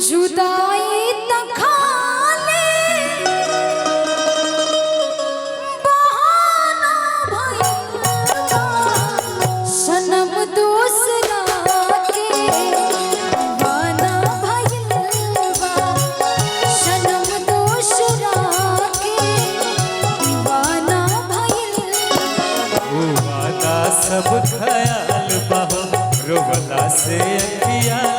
जुदाई तखाले बहाना भइल सनम दूसरा के दीवाना भइल सनम दूसरा के दीवाना भइल वादा सब ख्याल बहो रोवला से अखियाल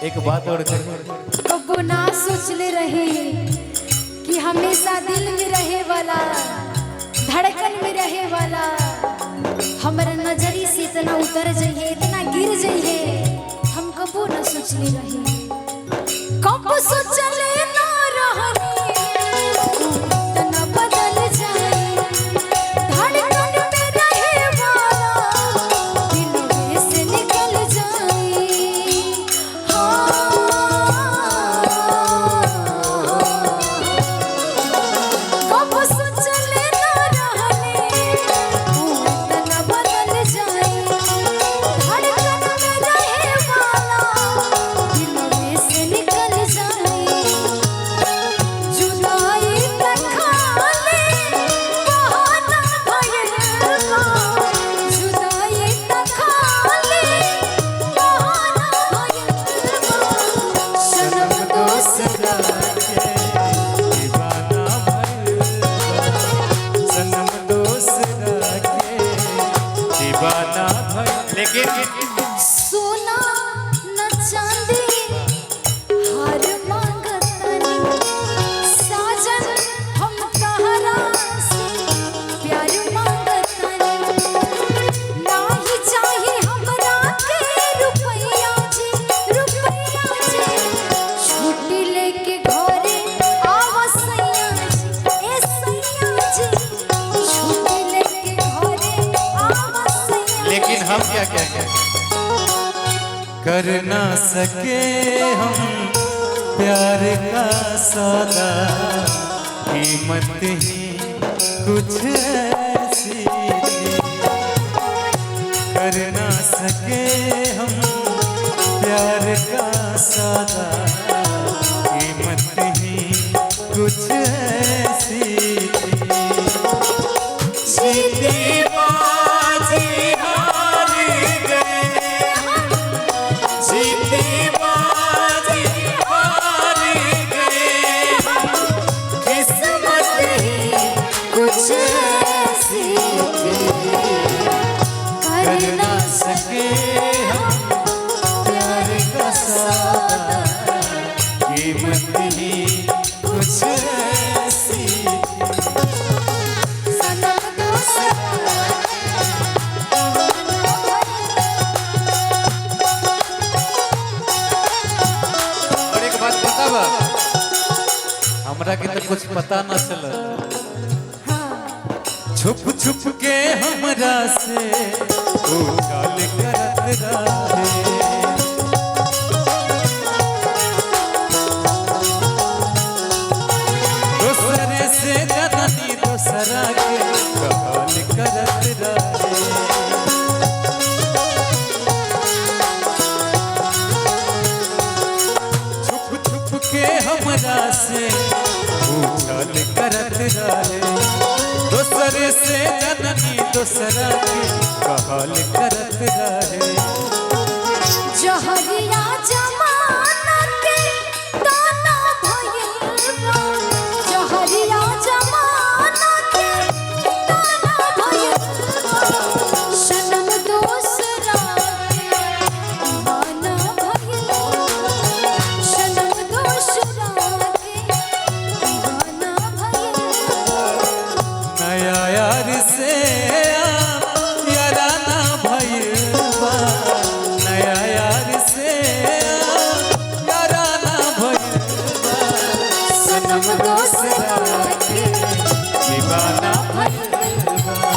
एक बात और कबो ना सोचले रहे कि हमेशा दिल में रहे वाला धड़कन में रहे वाला हमारा नजरी से इतना उतर जाइए इतना गिर जाइए हम कबो ना सोचले रहे कबो सोचले ना रहनी इतना बदल जाए धड़कन में रहे वाला दिल में से निकल जाए लेकिन सोना न चांदी हार मांगतनी साजन हम तहरा से प्यार मांगतनी नाही चाही हमरा के रुपया जी छुट्टी लेके घरे आवा सैया जी ए सैया जी छुट्टी लेके घरे आवा सैया। लेकिन हम क्या कर ना सके हम प्यार का सौदा कीमत ही कुछ ऐसी कर ना सके हम प्यार का सौदा कीमत ही कुछ ऐसी जीती बाजी हमरा के तो कुछ पता न चल छुप छुप के हमरा से ओ गाल करत रहे दूसरे से जननी दूसरा के गाल करत रहे छुप छुप के हमरा से उछल करत रहे दूसरे से जननी दूसरा के कहल करत रहे जहरिया जमाना के ताना भइल बा जहरिया जमाना के ताना भइल बा सनम दूसरा के दीवाना भइल बा सनम दूसरा के दीवाना भइल बा नया यार से याराना भइल बा नया यार से याराना भइल बा सनम दूसरा के दीवाना भइल बा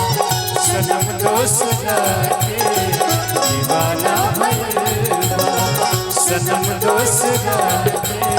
सनम दूसरा के दीवाना भइल बा सनम दूसरा के